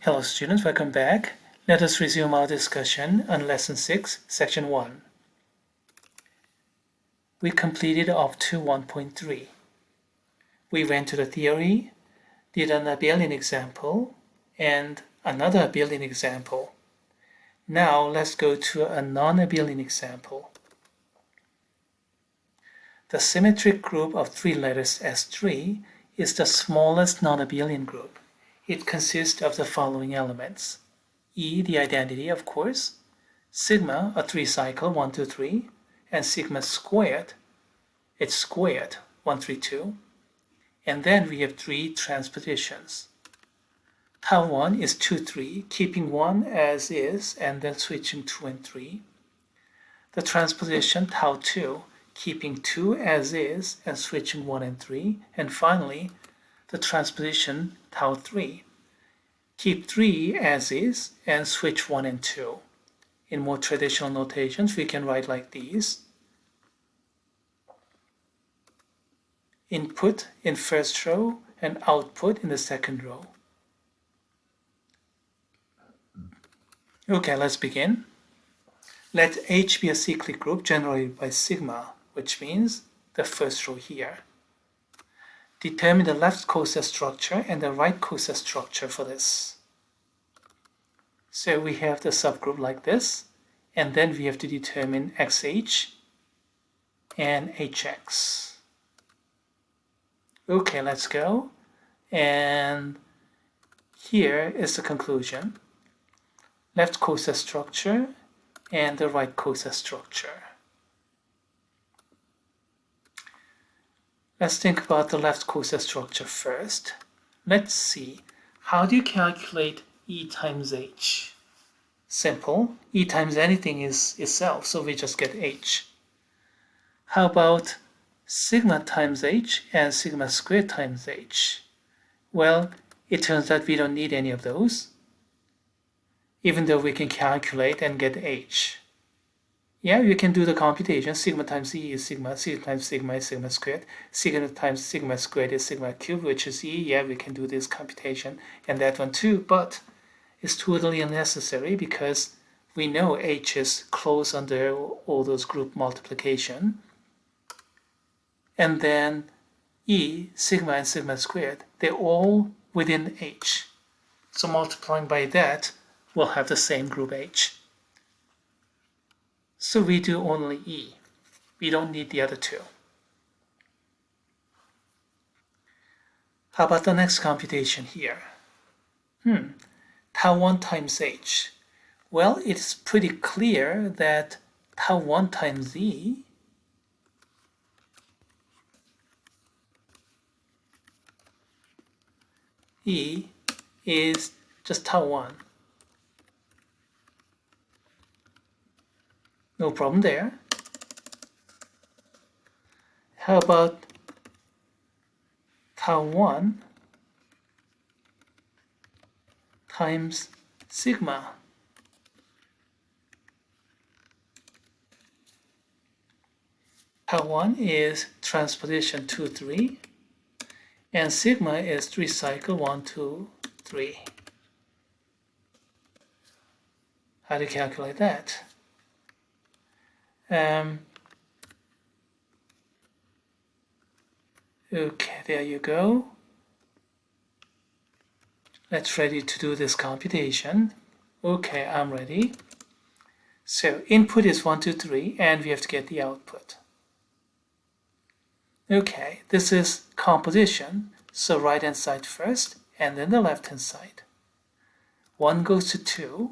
Hello students, welcome back. Let us resume our discussion on Lesson 6, Section 1. We completed up to 1.3. We went to the theory, did an abelian example, and another abelian example. Now let's go to a non-abelian example. The symmetric group of three letters S3 is the smallest non-abelian group. It consists of the following elements. E, the identity, of course, sigma, a three-cycle, 1, 2, 3, and sigma squared, it's squared, 1, 3, 2. And then we have three transpositions. Tau 1 is 2, 3, keeping 1 as is, and then switching 2 and 3. The transposition Tau 2, keeping 2 as is, and switching 1 and 3. And finally, the transposition Tau 3, keep 3 as is and switch 1 and 2. In more traditional notations, we can write like these. Input in first row and output in the second row. Okay, let's begin. Let H be a cyclic group generated by sigma, which means the first row here. Determine the left coset structure and the right coset structure for this. So we have the subgroup like this, and then we have to determine XH and HX. Okay, let's go. And here is the conclusion. Left coset structure and the right coset structure. Let's think about the left coset structure first. Let's see, how do you calculate E times H? Simple, E times anything is itself, so we just get H. How about sigma times H and sigma squared times H? Well, it turns out we don't need any of those, even though we can calculate and get H. Yeah, you can do the computation. Sigma times E is sigma, sigma times sigma is sigma squared, sigma times sigma squared is sigma cubed, which is E. Yeah, we can do this computation and that one too, but it's totally unnecessary because we know H is close under all those group multiplication. And then E, sigma and sigma squared, they're all within H. So multiplying by that, we'll have the same group H. So we do only E. We don't need the other two. How about the next computation here? Tau 1 times H. Well, it's pretty clear that Tau 1 times E is just Tau 1. No problem there. How about Tau 1 times sigma? Tau 1 is transposition 2, 3, and sigma is 3 cycle 1, 2, 3. How do you calculate that? Okay, there you go. Let's ready to do this computation. Okay, I'm ready. So input is 1, 2, 3, and we have to get the output. Okay, this is composition, so right hand side first, and then the left hand side. 1 goes to 2,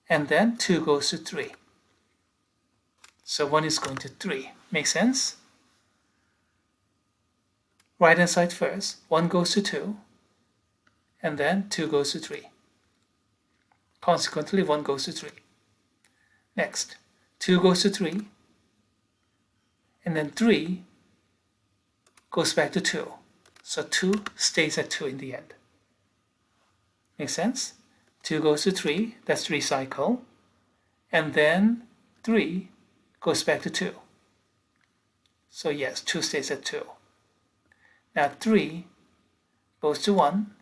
and then 2 goes to 3. So 1 is going to 3. Make sense? Right hand side first, 1 goes to 2, and then 2 goes to 3. Consequently, 1 goes to 3. Next, 2 goes to 3, and then 3 goes back to 2. So 2 stays at 2 in the end. Make sense? 2 goes to 3, that's 3 cycle, and then 3 goes back to 2. So yes, 2 stays at 2. Now 3 goes to 1,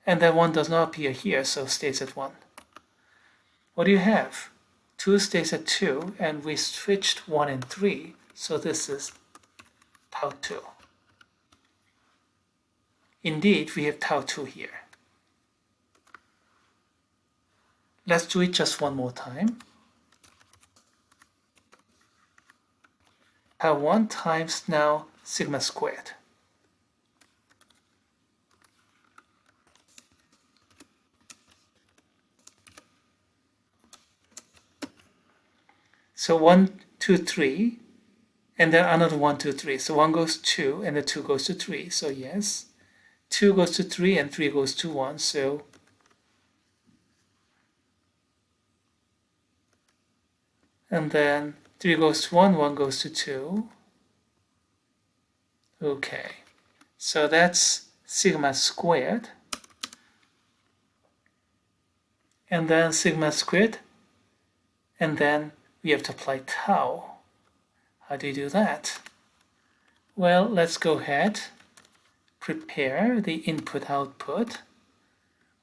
And then 1 does not appear here, so stays at 1. What do you have? 2 stays at 2, and we switched 1 and 3, so this is tau 2. Indeed, we have tau 2 here. Let's do it just one more time. Tau 1 times now sigma squared. So 1, 2, 3, and then another 1, 2, 3. So 1 goes 2, and the 2 goes to 3. So yes, 2 goes to 3, and 3 goes to 1. So and then 3 goes to 1, 1 goes to 2. Okay, so that's sigma squared. And then sigma squared, and then we have to apply tau. How do you do that? Well, let's go ahead, prepare the input-output.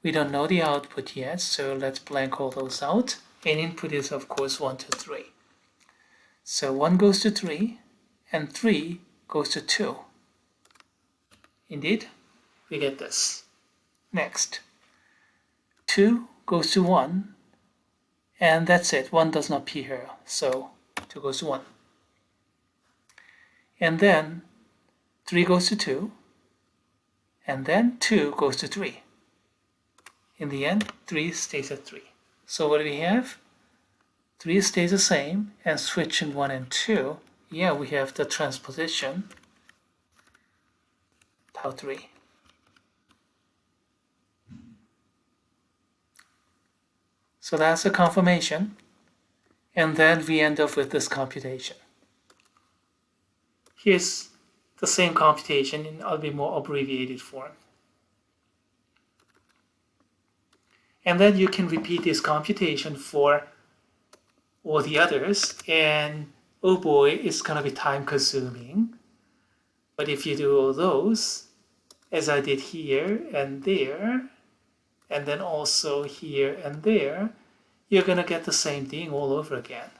We don't know the output yet, so let's blank all those out. And input is, of course, 1 to 3. So 1 goes to 3, and 3 goes to 2. Indeed, we get this. Next, 2 goes to 1, and that's it. 1 does not appear here, so 2 goes to 1. And then 3 goes to 2, and then 2 goes to 3. In the end, 3 stays at 3. So what do we have? 3 stays the same, and switching 1 and 2, yeah, we have the transposition, tau 3. So that's a confirmation, and then we end up with this computation. Here's the same computation in a bit more abbreviated form. And then you can repeat this computation for all the others, and oh boy, it's gonna be time consuming. But if you do all those, as I did here and there, and then also here and there, you're gonna get the same thing all over again.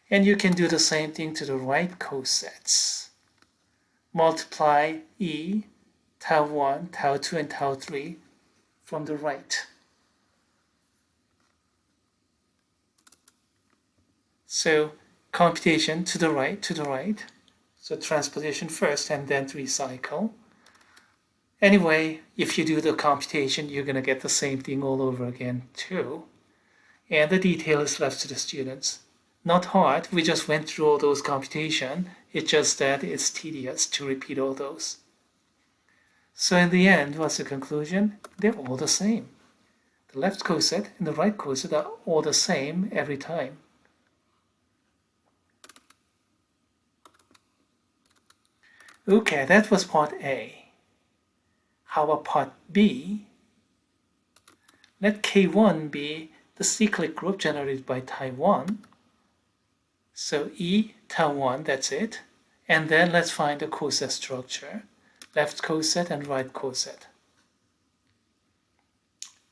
And you can do the same thing to the right cosets. Multiply E, tau 1, tau 2, and tau 3 from the right. So computation to the right, to the right. So transposition first and then recycle. Anyway, if you do the computation, you're going to get the same thing all over again too. And the detail is left to the students. Not hard, we just went through all those computations. It's just that it's tedious to repeat all those. So in the end, what's the conclusion? They're all the same. The left coset and the right coset are all the same every time. Okay, that was part A. How about part B? Let K1 be the cyclic group generated by tau 1. So E tau 1, that's it. And then let's find the coset structure. Left coset and right coset.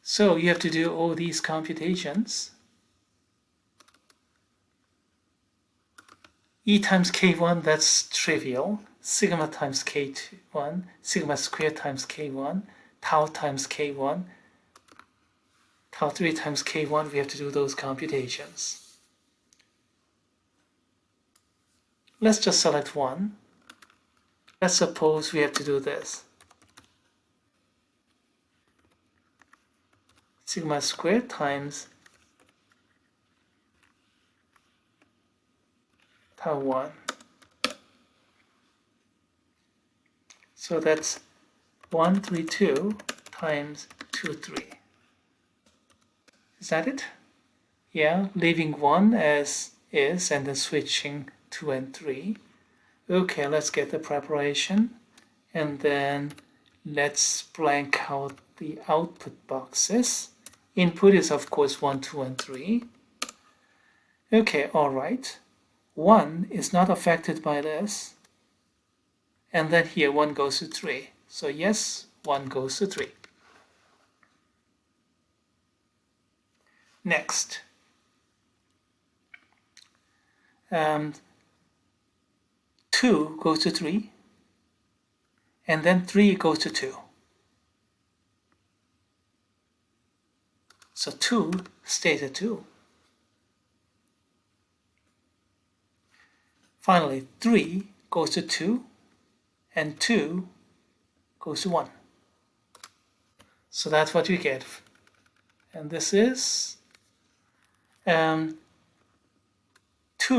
So you have to do all these computations. E times K1, that's trivial. Sigma times K1, sigma squared times K1, tau times K1, tau 3 times K1, we have to do those computations. Let's just select one. Let's suppose we have to do this. Sigma squared times tau 1. So that's 132 times 2, 3. Is that it? Yeah, leaving 1 as is and then switching 2 and 3. Okay, let's get the preparation. And then let's blank out the output boxes. Input is of course 1, 2, and 3. Okay, alright. 1 is not affected by this. And then here 1 goes to 3. So yes, 1 goes to 3. Next, 2 goes to 3, and then 3 goes to 2. So 2 stays at 2. Finally, 3 goes to 2, and 2 goes to 1. So that's what you get. And this is 2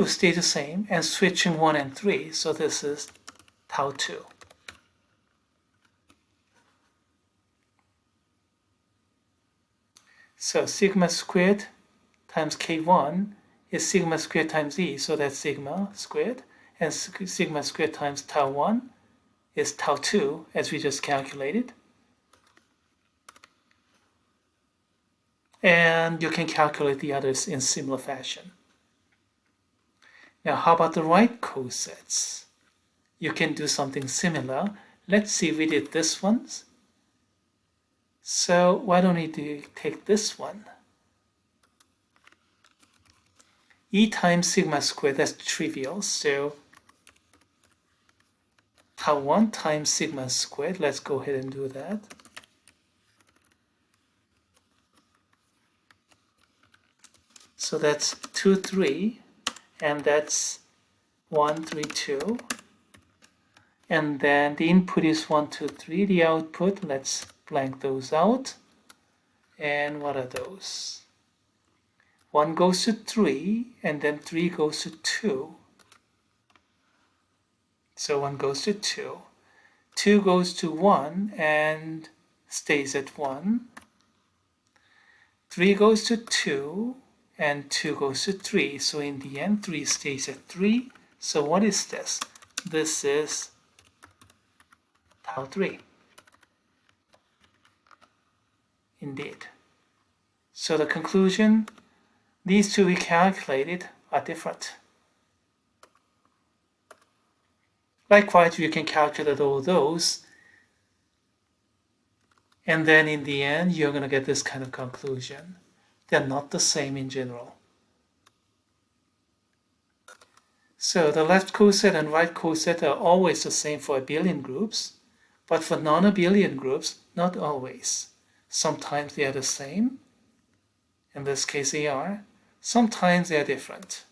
stay the same, and switching 1 and 3, so this is tau 2. So sigma squared times k1 is sigma squared times e, so that's sigma squared, and sigma squared times tau 1 is tau 2, as we just calculated. And you can calculate the others in similar fashion. Now, how about the right cosets? You can do something similar. Let's see if we did this one. So why don't we take this one? E times sigma squared, that's trivial. So tau 1 times sigma squared, let's go ahead and do that. So that's 2, 3, and that's 1, 3, 2. And then the input is 1, 2, 3. The output, let's blank those out. And what are those? 1 goes to 3, and then 3 goes to 2. So 1 goes to 2. 2 goes to 1 and stays at 1. 3 goes to 2, and 2 goes to 3. So in the end, 3 stays at 3. So what is this? This is tau 3. Indeed. So the conclusion, these two we calculated are different. Likewise, you can calculate all those, and then in the end, you're going to get this kind of conclusion. They're not the same in general. So the left coset and right coset are always the same for abelian groups, but for non-abelian groups, not always. Sometimes they are the same. In this case, they are. Sometimes they are different.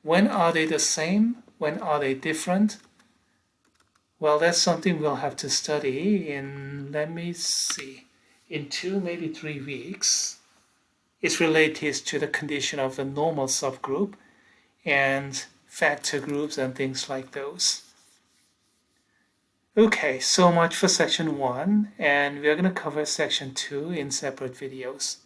When are they the same? When are they different? Well, that's something we'll have to study in, let me see, in 2, maybe 3 weeks. It's related to the condition of the normal subgroup and factor groups and things like those. Okay, so much for section 1, and we're going to cover section 2 in separate videos.